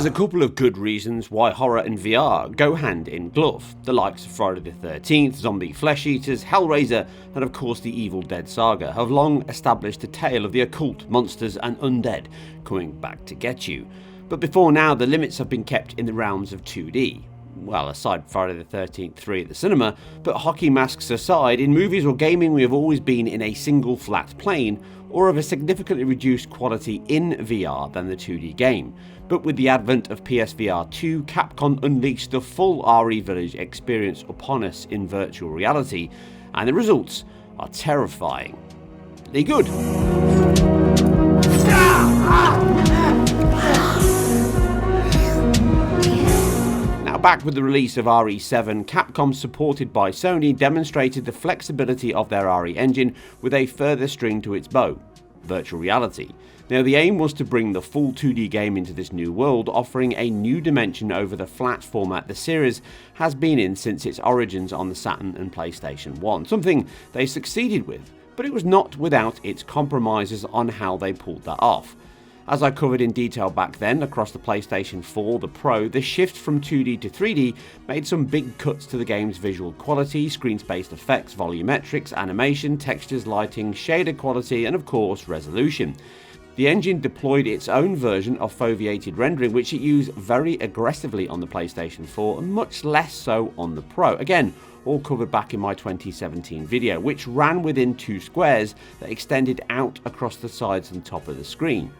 There's a couple of good reasons why horror and VR go hand in glove. The likes of Friday the 13th, zombie flesh eaters, Hellraiser, and of course the Evil Dead saga have long established a tale of the occult, monsters and undead coming back to get you. But before now, the limits have been kept in the realms of 2D. Well, aside Friday the 13th 3 at the cinema, but hockey masks aside, in movies or gaming we have always been in a single flat plane or of a significantly reduced quality in VR than the 2D game. But with the advent of PSVR2, Capcom unleashed the full REVillage experience upon us in virtual reality, and the results are terrifyingly good. Back with the release of RE7, Capcom, supported by Sony, demonstrated the flexibility of their REengine with a further string to its bow: virtual reality. Now, the aim was to bring the full 2D game into this new world, offering a new dimension over the flat format the series has been in since its origins on the Saturn and PlayStation 1, something they succeeded with, but it was not without its compromises on how they pulled that off. As I covered in detail back then, across the PlayStation 4, the Pro, the shift from 2D to 3D made some big cuts to the game's visual quality, screen-spaced effects, volumetrics, animation, textures, lighting, shader quality, and of course resolution. The engine deployed its own version of foveated rendering, which it used very aggressively on the PlayStation 4 and much less so on the Pro. Again, all covered back in my 2017 video, which ran within 2 squares that extended out across the sides and top of the screen.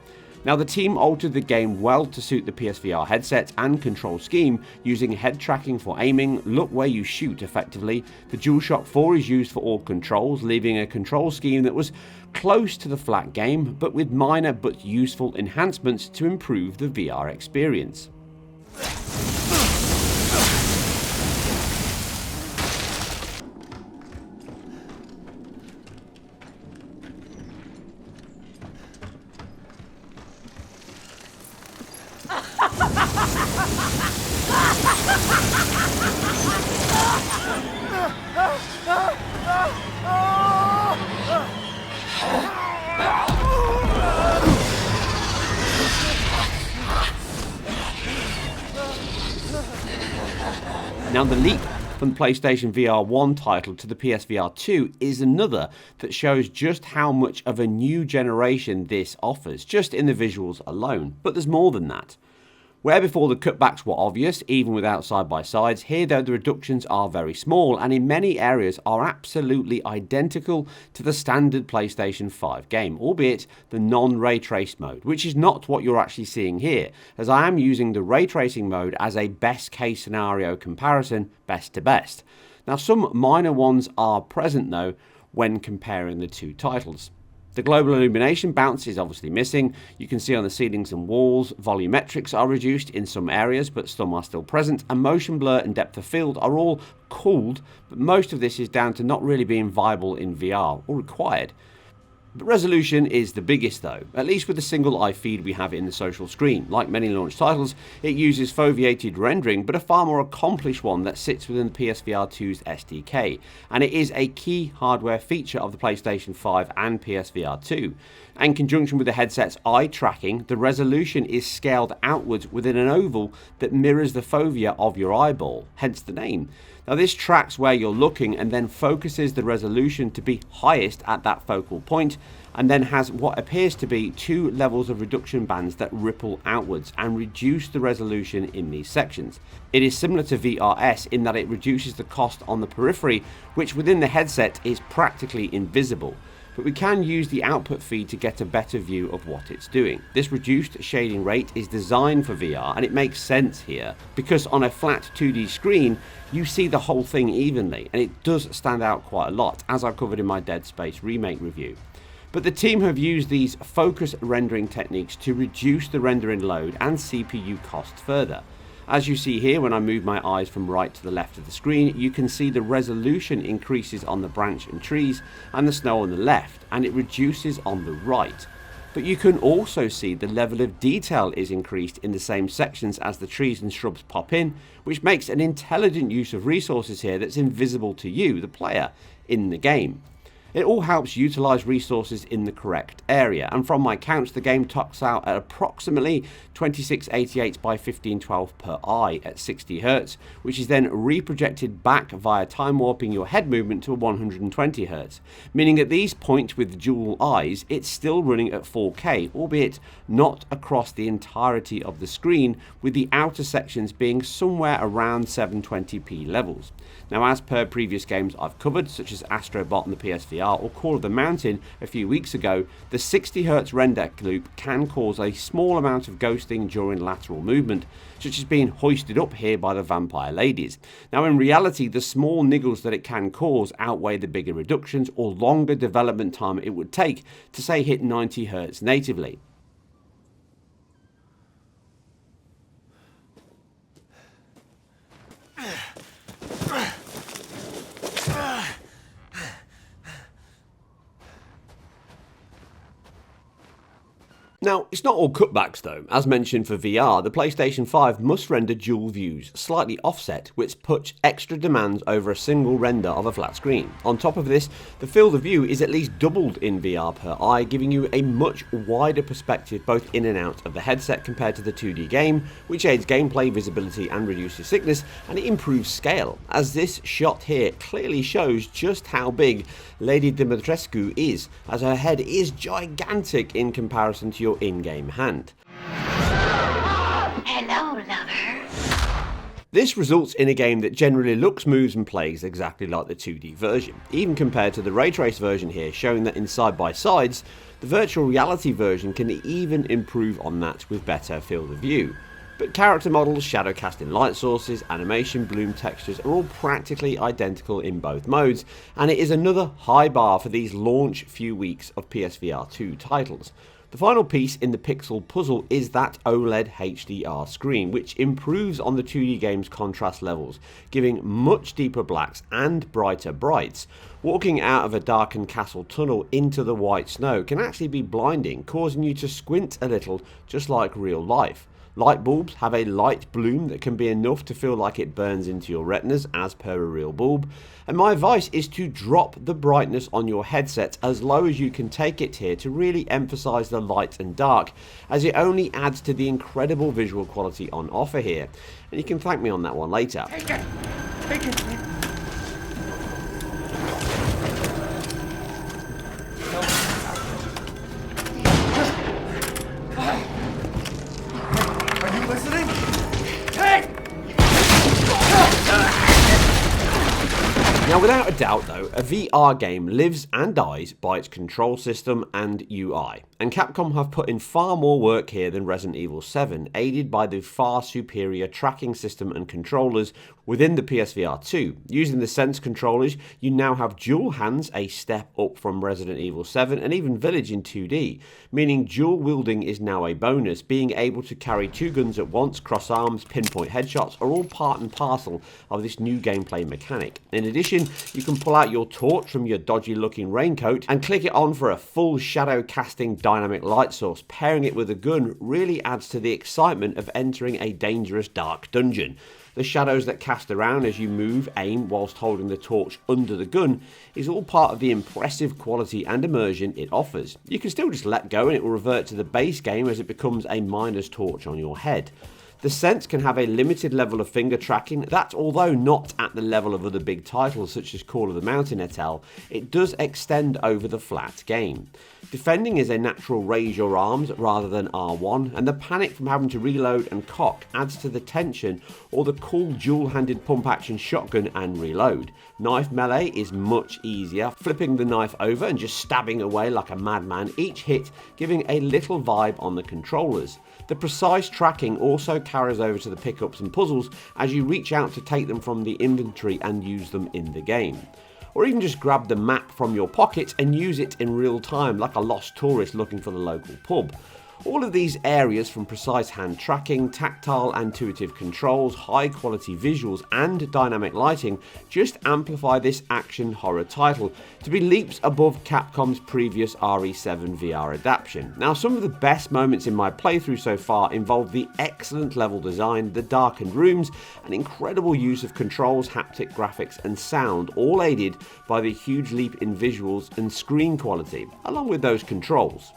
Now, the team altered the game well to suit the PSVR headset and control scheme, using head tracking for aiming, look where you shoot effectively. The DualShock 4 is used for all controls, leaving a control scheme that was close to the flat game, but with minor but useful enhancements to improve the VR experience. Now, the leap from the PlayStation VR1 title to the PSVR2 is another that shows just how much of a new generation this offers, just in the visuals alone. But there's more than that. Where before the cutbacks were obvious, even without side-by-sides, here though the reductions are very small and in many areas are absolutely identical to the standard PlayStation 5 game, albeit the non-ray trace mode, which is not what you're actually seeing here, as I am using the ray tracing mode as a best case scenario comparison, best to best. Now, some minor ones are present though when comparing the two titles. The global illumination bounce is obviously missing. You can see on the ceilings and walls, volumetrics are reduced in some areas, but some are still present, and motion blur and depth of field are all cooled, but most of this is down to not really being viable in VR, or required. But resolution is the biggest though, at least with the single eye feed we have in the social screen. Like many launch titles, it uses foveated rendering, but a far more accomplished one that sits within the PSVR2's SDK, and it is a key hardware feature of the PlayStation 5 and PSVR2. In conjunction with the headset's eye tracking, the resolution is scaled outwards within an oval that mirrors the fovea of your eyeball, hence the name. Now, this tracks where you're looking and then focuses the resolution to be highest at that focal point, and then has what appears to be 2 levels of reduction bands that ripple outwards and reduce the resolution in these sections. It is similar to VRS in that it reduces the cost on the periphery, which within the headset is practically invisible. But we can use the output feed to get a better view of what it's doing. This reduced shading rate is designed for VR, and it makes sense here, because on a flat 2D screen, you see the whole thing evenly, and it does stand out quite a lot, as I covered in my Dead Space remake review. But the team have used these focus rendering techniques to reduce the rendering load and CPU cost further. As you see here, when I move my eyes from right to the left of the screen, you can see the resolution increases on the branch and trees and the snow on the left, and it reduces on the right. But you can also see the level of detail is increased in the same sections as the trees and shrubs pop in, which makes an intelligent use of resources here that's invisible to you, the player, in the game. It all helps utilise resources in the correct area, and from my counts the game tops out at approximately 2688 by 1512 per eye at 60Hz, which is then reprojected back via time warping your head movement to 120Hz, meaning at these points with dual eyes it's still running at 4K, albeit not across the entirety of the screen, with the outer sections being somewhere around 720p levels. Now, as per previous games I've covered, such as Astrobot and the PSVR or Call of the Mountain a few weeks ago, the 60Hz render loop can cause a small amount of ghosting during lateral movement, such as being hoisted up here by the vampire ladies. Now, in reality, the small niggles that it can cause outweigh the bigger reductions or longer development time it would take to, say, hit 90Hz natively. Now, it's not all cutbacks though. As mentioned for VR, the PlayStation 5 must render dual views, slightly offset, which puts extra demands over a single render of a flat screen. On top of this, the field of view is at least doubled in VR per eye, giving you a much wider perspective both in and out of the headset compared to the 2D game, which aids gameplay, visibility and reduces sickness, and it improves scale, as this shot here clearly shows just how big Lady Dimitrescu is, as her head is gigantic in comparison to your in-game hand. Hello, lover. This results in a game that generally looks, moves and plays exactly like the 2D version, even compared to the ray trace version here, showing that in side-by-sides, the virtual reality version can even improve on that with better field of view. But character models, shadow casting light sources, animation, bloom textures are all practically identical in both modes, and it is another high bar for these launch few weeks of PSVR2 titles. The final piece in the pixel puzzle is that OLED HDR screen, which improves on the 2D game's contrast levels, giving much deeper blacks and brighter brights. Walking out of a darkened castle tunnel into the white snow can actually be blinding, causing you to squint a little, just like real life. Light bulbs have a light bloom that can be enough to feel like it burns into your retinas as per a real bulb, and my advice is to drop the brightness on your headset as low as you can take it here to really emphasize the light and dark, as it only adds to the incredible visual quality on offer here, and you can thank me on that one later. Take it! Take it! Are you listening? Hey! Now, without a doubt though, a VR game lives and dies by its control system and UI, and Capcom have put in far more work here than Resident Evil 7, aided by the far superior tracking system and controllers within the PSVR2. Using the Sense controllers, you now have dual hands, a step up from Resident Evil 7 and even Village in 2D, meaning dual wielding is now a bonus. Being able to carry two guns at once, cross arms, pinpoint headshots are all part and parcel of this new gameplay mechanic. In addition, you can pull out your torch from your dodgy looking raincoat and click it on for a full shadow casting dynamic light source. Pairing it with a gun really adds to the excitement of entering a dangerous dark dungeon. The shadows that cast around as you move, aim whilst holding the torch under the gun is all part of the impressive quality and immersion it offers. You can still just let go and it will revert to the base game as it becomes a miner's torch on your head. The Sense can have a limited level of finger tracking that, although not at the level of other big titles such as Call of the Mountain et al., it does extend over the flat game. Defending is a natural raise your arms rather than R1, and the panic from having to reload and cock adds to the tension, or the cool dual-handed pump-action shotgun and reload. Knife melee is much easier, flipping the knife over and just stabbing away like a madman, each hit giving a little vibe on the controllers. The precise tracking also carries over to the pickups and puzzles as you reach out to take them from the inventory and use them in the game. Or even just grab the map from your pocket and use it in real time like a lost tourist looking for the local pub. All of these areas, from precise hand tracking, tactile and intuitive controls, high quality visuals and dynamic lighting, just amplify this action horror title to be leaps above Capcom's previous RE7 VR adaptation. Now, some of the best moments in my playthrough so far involve the excellent level design, the darkened rooms, and incredible use of controls, haptic graphics and sound, all aided by the huge leap in visuals and screen quality, along with those controls.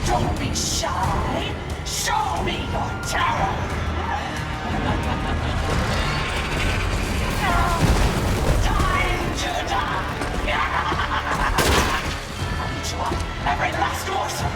Don't be shy! Show me your terror! Time to die! I'll eat you up, every last morsel!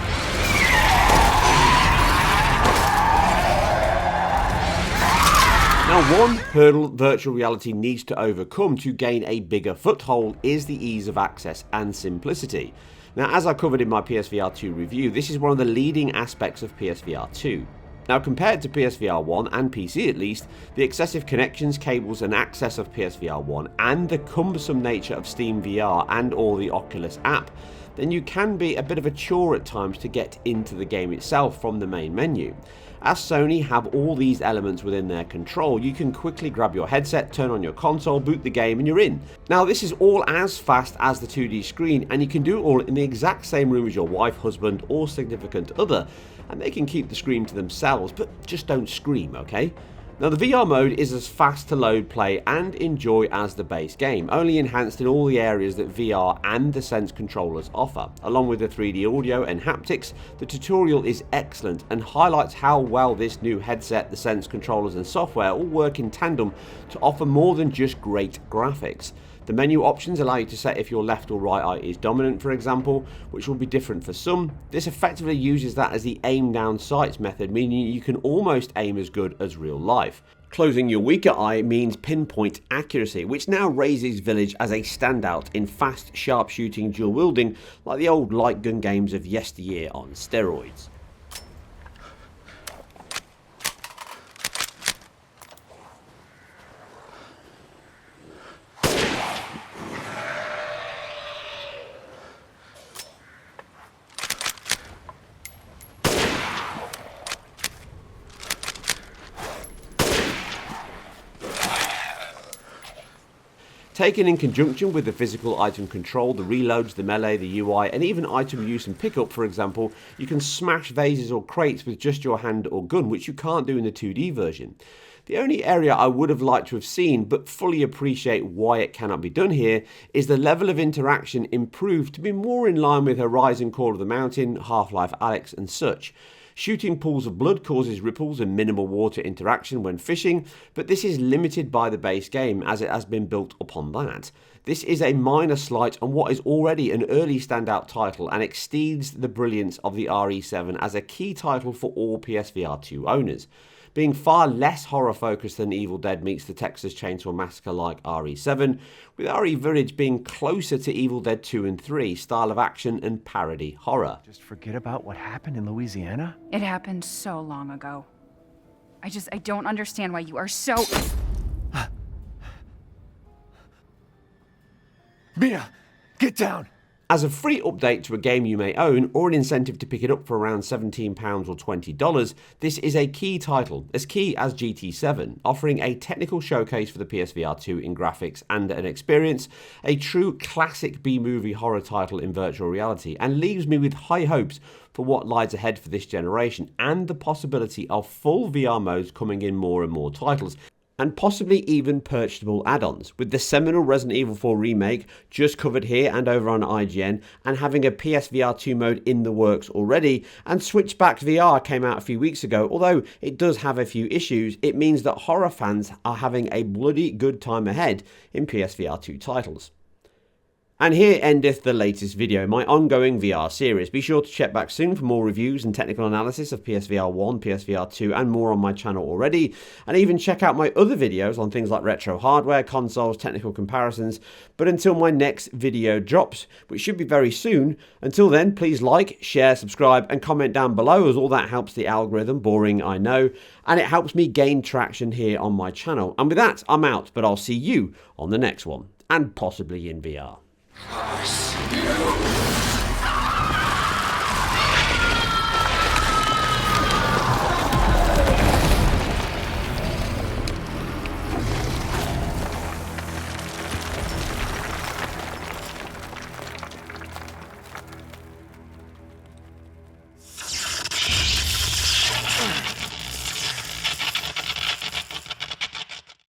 Now, one hurdle virtual reality needs to overcome to gain a bigger foothold is the ease of access and simplicity. Now, as I covered in my PSVR2 review, this is one of the leading aspects of PSVR2. Now, compared to PSVR1 and PC at least, the excessive connections, cables and access of PSVR1 and the cumbersome nature of Steam VR and or the Oculus app, then you can be a bit of a chore at times to get into the game itself from the main menu. As Sony have all these elements within their control, you can quickly grab your headset, turn on your console, boot the game and you're in. Now, this is all as fast as the 2D screen, and you can do it all in the exact same room as your wife, husband or significant other, and they can keep the screen to themselves, but just don't scream, okay? Now, the VR mode is as fast to load, play and enjoy as the base game, only enhanced in all the areas that VR and the Sense controllers offer. Along with the 3D audio and haptics, the tutorial is excellent and highlights how well this new headset, the Sense controllers and software all work in tandem to offer more than just great graphics. The menu options allow you to set if your left or right eye is dominant, for example, which will be different for some. This effectively uses that as the aim down sights method, meaning you can almost aim as good as real life. Closing your weaker eye means pinpoint accuracy, which now raises REVillage as a standout in fast, sharp shooting dual wielding like the old light gun games of yesteryear on steroids. Taken in conjunction with the physical item control, the reloads, the melee, the UI, and even item use and pickup, for example, you can smash vases or crates with just your hand or gun, which you can't do in the 2D version. The only area I would have liked to have seen, but fully appreciate why it cannot be done here, is the level of interaction improved to be more in line with Horizon Call of the Mountain, Half-Life Alyx and such. Shooting pools of blood causes ripples and minimal water interaction when fishing, but this is limited by the base game as it has been built upon that. This is a minor slight on what is already an early standout title and exceeds the brilliance of the RE7 as a key title for all PSVR2 owners. Being far less horror focused than Evil Dead meets the Texas Chainsaw Massacre like RE7, with REVillage being closer to Evil Dead 2 and 3 style of action and parody horror. Just forget about what happened in Louisiana? It happened so long ago. I don't understand why you are so... Mia, get down! As a free update to a game you may own, or an incentive to pick it up for around £17 or $20, this is a key title, as key as GT7, offering a technical showcase for the PSVR2 in graphics and an experience, a true classic B-movie horror title in virtual reality, and leaves me with high hopes for what lies ahead for this generation, and the possibility of full VR modes coming in more and more titles, and possibly even purchasable add-ons, with the seminal Resident Evil 4 remake just covered here and over on IGN, and having a PSVR2 mode in the works already, and Switchback VR came out a few weeks ago. Although it does have a few issues, it means that horror fans are having a bloody good time ahead in PSVR2 titles. And here endeth the latest video, my ongoing VR series. Be sure to check back soon for more reviews and technical analysis of PSVR1, PSVR2 and more on my channel already. And even check out my other videos on things like retro hardware, consoles, technical comparisons. But until my next video drops, which should be very soon, until then please like, share, subscribe and comment down below, as all that helps the algorithm, boring I know, and it helps me gain traction here on my channel. And with that, I'm out, but I'll see you on the next one, and possibly in VR. Curse you!